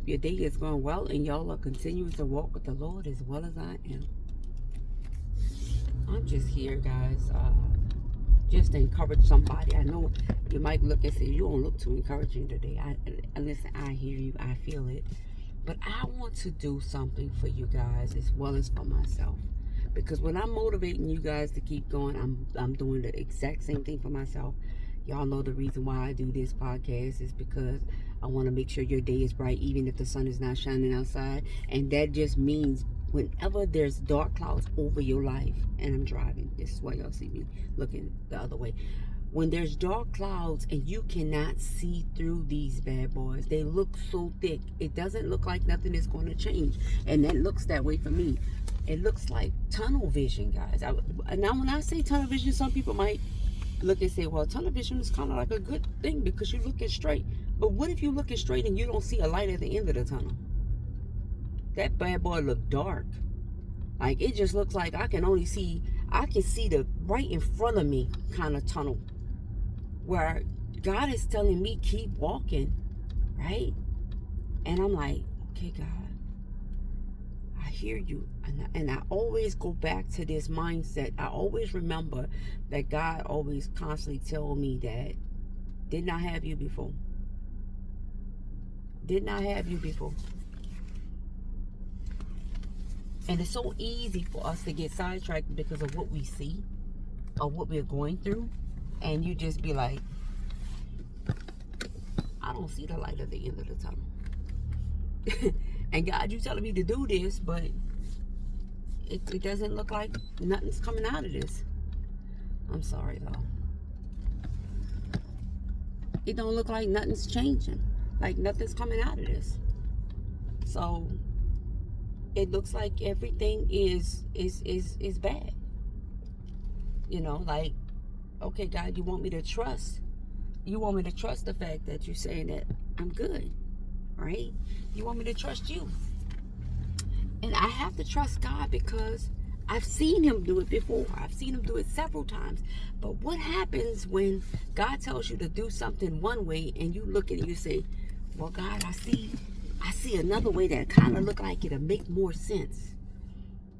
hope your day is going well and y'all are continuing to walk with the Lord as well as I am. I'm just here, guys, just to encourage somebody. I know you might look and say, you don't look too encouraging today. Listen, I hear you, I feel it. But I want to do something for you guys as well as for myself. Because when I'm motivating you guys to keep going, I'm doing the exact same thing for myself. Y'all know the reason why I do this podcast is because I want to make sure your day is bright even if the sun is not shining outside. And that just means whenever there's dark clouds over your life, and I'm driving, this is why y'all see me looking the other way. When there's dark clouds and you cannot see through these bad boys, they look so thick. It doesn't look like nothing is going to change. And that looks that way for me. It looks like tunnel vision, guys. Now, when I say tunnel vision, some people might look and say, well, tunnel vision is kind of like a good thing because you're looking straight. But what if you're looking straight and you don't see a light at the end of the tunnel? That bad boy look dark. Like, it just looks like I can see the right in front of me kind of tunnel. Where God is telling me, keep walking, right? And I'm like, okay, God, I hear you. And I always go back to this mindset. I always remember that God always constantly tell me that, did not have you before. Did not have you before. And it's so easy for us to get sidetracked because of what we see or what we're going through. And you just be like, I don't see the light at the end of the tunnel. And God, you telling me to do this, but it doesn't look like nothing's coming out of this. I'm sorry, y'all. It don't look like nothing's changing. Like nothing's coming out of this. So it looks like everything is bad. You know, like, okay, God, you want me to trust. You want me to trust the fact that you're saying that I'm good, right? You want me to trust you. And I have to trust God because I've seen him do it before. I've seen him do it several times. But what happens when God tells you to do something one way and you look at it and you say, well, God, I see another way that kind of look like it'll make more sense.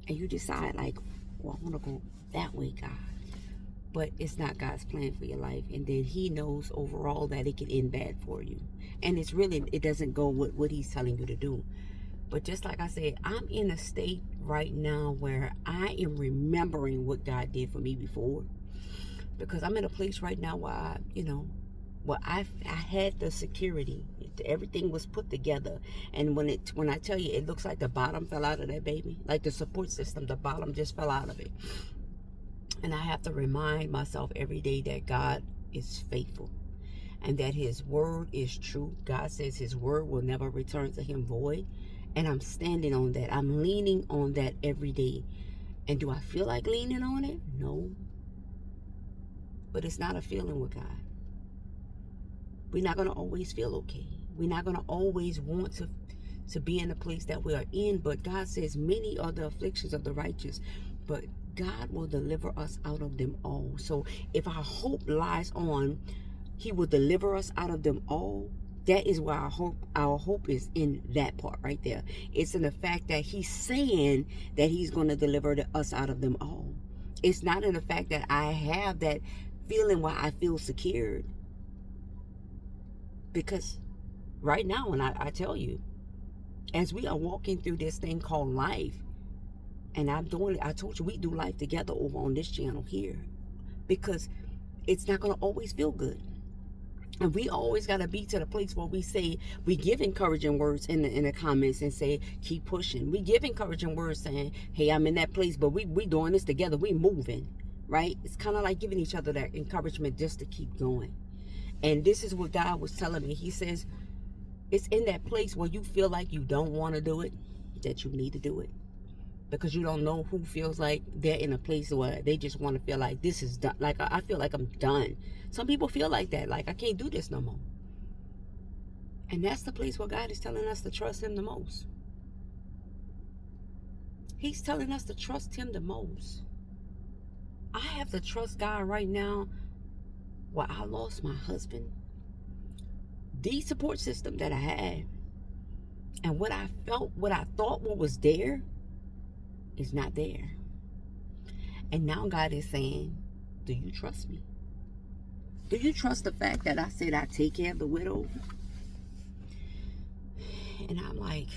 And you decide like, well, I want to go that way, God. But it's not God's plan for your life. And then he knows overall that it can end bad for you. And it doesn't go with what he's telling you to do. But just like I said, I'm in a state right now where I am remembering what God did for me before. Because I'm in a place right now where I had the security. Everything was put together. And when I tell you, it looks like the bottom fell out of that baby. Like the support system, the bottom just fell out of it. And I have to remind myself every day that God is faithful and that his word is true. God says his word will never return to him void. And I'm standing on that. I'm leaning on that every day. And do I feel like leaning on it? No. But it's not a feeling with God. We're not going to always feel okay. We're not going to always want to be in the place that we are in. But God says many are the afflictions of the righteous. But God will deliver us out of them all. So if our hope lies on he will deliver us out of them all, that is where our hope is, in that part right there. It's in the fact that he's saying that he's going to deliver us out of them all. It's not in the fact that I have that feeling where I feel secured. Because right now, when I tell you, as we are walking through this thing called life, and I told you we do life together over on this channel here, because it's not going to always feel good. And we always got to be to the place where we give encouraging words in the comments and say, keep pushing. We give encouraging words saying, hey, I'm in that place, but we doing this together. We moving, right? It's kind of like giving each other that encouragement just to keep going. And this is what God was telling me. He says, it's in that place where you feel like you don't want to do it, that you need to do it. Because you don't know who feels like they're in a place where they just want to feel like this is done. Like, I feel like I'm done. Some people feel like that. Like, I can't do this no more. And that's the place where God is telling us to trust him the most. He's telling us to trust him the most. I have to trust God right now where I lost my husband. The support system that I had, And what I felt, what I thought what was there is not there. And now God is saying, do you trust me? Do you trust the fact that I said I take care of the widow? And I'm like,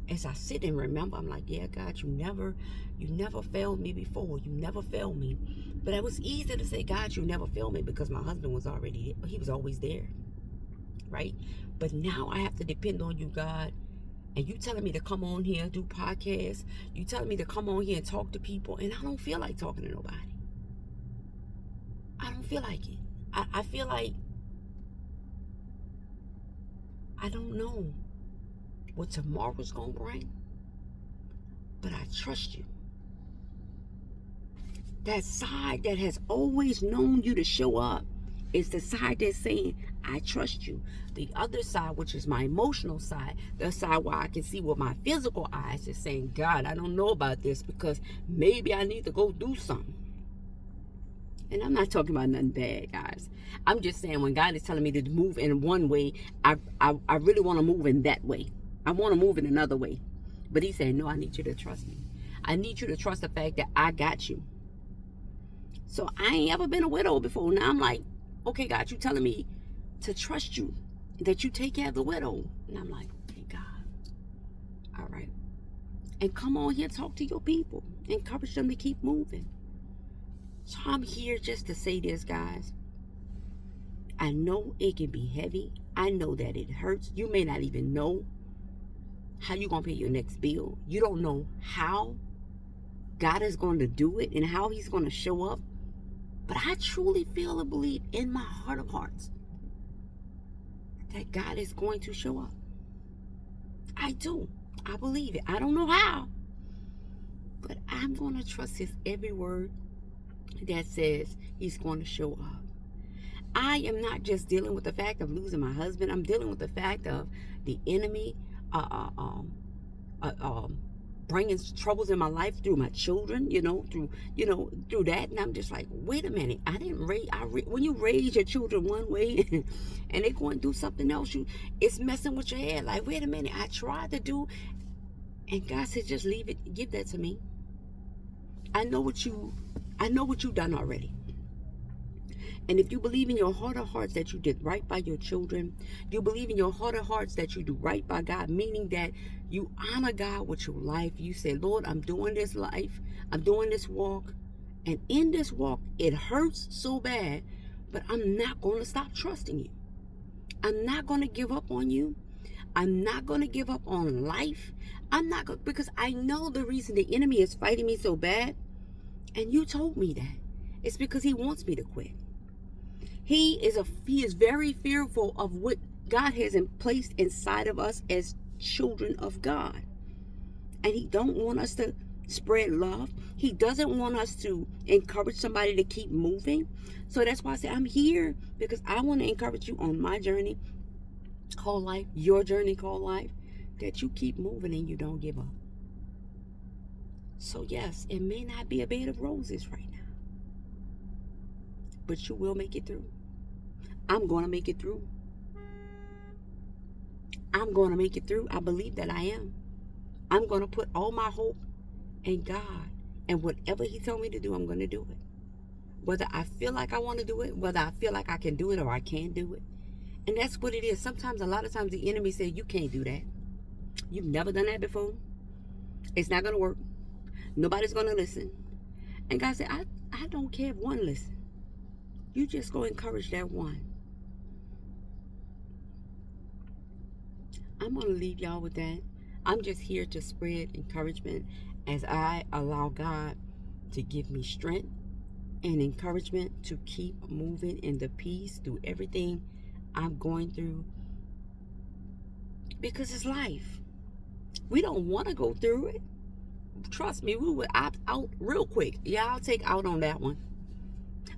as I sit and remember, I'm like, yeah, God, you never failed me before. You never failed me. But it was easy to say, God, you never failed me, because my husband was always there, right? But now I have to depend on you, God. And you telling me to come on here, do podcasts. You telling me to come on here and talk to people. And I don't feel like talking to nobody. I don't feel like it. I feel like I don't know what tomorrow's going to bring. But I trust you. That side that has always known you to show up is the side that's saying, I trust you. The other side, which is my emotional side, the side where I can see with my physical eyes, is saying, God, I don't know about this, because maybe I need to go do something. And I'm not talking about nothing bad, guys. I'm just saying, when God is telling me to move in one way, I really want to move in that way. I want to move in another way. But he's saying, no, I need you to trust me. I need you to trust the fact that I got you. So I ain't ever been a widow before. Now I'm like, okay, God, you telling me to trust you, that you take care of the widow. And I'm like, okay, God. All right. And come on here, talk to your people. Encourage them to keep moving. So I'm here just to say this, guys. I know it can be heavy. I know that it hurts. You may not even know how you're going to pay your next bill. You don't know how God is going to do it and how he's going to show up. But I truly feel and believe in my heart of hearts that God is going to show up. I do. I believe it. I don't know how. But I'm going to trust his every word that says he's going to show up. I am not just dealing with the fact of losing my husband. I'm dealing with the fact of the enemy bringing troubles in my life through my children, through that. And I'm just like, wait a minute. I didn't raise, when you raise your children one way and they go and do something else, it's messing with your head. Like, wait a minute. I tried to do, and God said, just leave it. Give that to me. I know what you've done already. And if you believe in your heart of hearts that you did right by your children, you believe in your heart of hearts that you do right by God, meaning that you honor God with your life. You say, Lord, I'm doing this life. I'm doing this walk. And in this walk, it hurts so bad, but I'm not going to stop trusting you. I'm not going to give up on you. I'm not going to give up on life. I'm not going, because I know the reason the enemy is fighting me so bad. And you told me that. It's because he wants me to quit. He is very fearful of what God has placed inside of us as children of God. And he don't want us to spread love. He doesn't want us to encourage somebody to keep moving. So that's why I say I'm here, because I want to encourage you on my journey called life, your journey called life, that you keep moving and you don't give up. So yes, it may not be a bed of roses right now, but you will make it through. I'm going to make it through. I'm going to make it through. I believe that I am. I'm going to put all my hope in God. And whatever he tells me to do, I'm going to do it. Whether I feel like I want to do it, whether I feel like I can do it or I can't do it. And that's what it is. Sometimes, a lot of times, the enemy says, you can't do that. You've never done that before. It's not going to work. Nobody's going to listen. And God said, I don't care if one listen. You just go encourage that one. I'm going to leave y'all with that. I'm just here to spread encouragement as I allow God to give me strength and encouragement to keep moving in the peace through everything I'm going through. Because it's life. We don't want to go through it. Trust me, we would opt out real quick. Yeah, I'll take out on that one.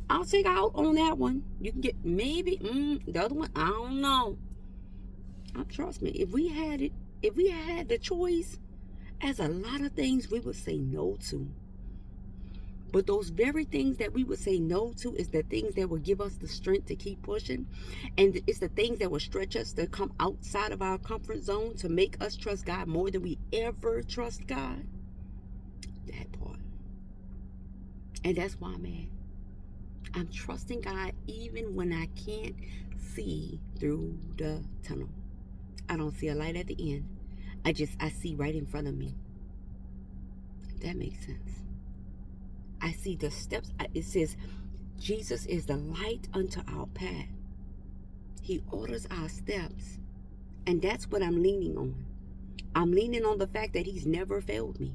I'll take out on that one. You can get maybe the other one. I don't know. Trust me, if we had the choice, as a lot of things we would say no to. But those very things that we would say no to is the things that will give us the strength to keep pushing. And it's the things that will stretch us to come outside of our comfort zone to make us trust God more than we ever trust God. That part. And that's why, man, I'm trusting God even when I can't see through the tunnel. I don't see a light at the end. I see right in front of me. That makes sense. I see the steps. It says, Jesus is the light unto our path. He orders our steps. And that's what I'm leaning on. I'm leaning on the fact that he's never failed me.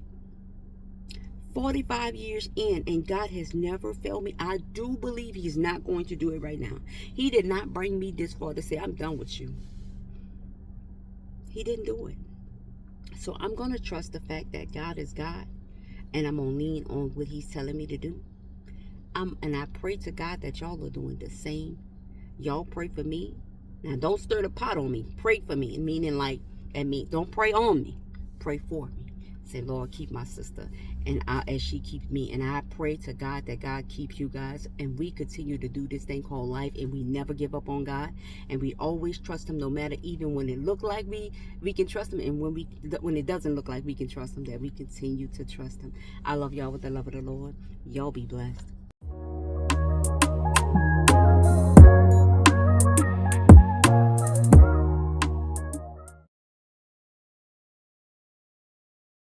45 years in, and God has never failed me. I do believe he's not going to do it right now. He did not bring me this far to say, I'm done with you. He didn't do it. So I'm going to trust the fact that God is God, and I'm going to lean on what he's telling me to do. And I pray to God that y'all are doing the same. Y'all pray for me. Now, don't stir the pot on me. Pray for me, meaning like, don't pray on me. Pray for me. Say, Lord, keep my sister, and as she keeps me. And I pray to God that God keeps you guys, and we continue to do this thing called life, and we never give up on God, and we always trust him, no matter, even when it look like we can trust him, and when it doesn't look like we can trust him, that we continue to trust him. I love y'all with the love of the Lord. Y'all be blessed.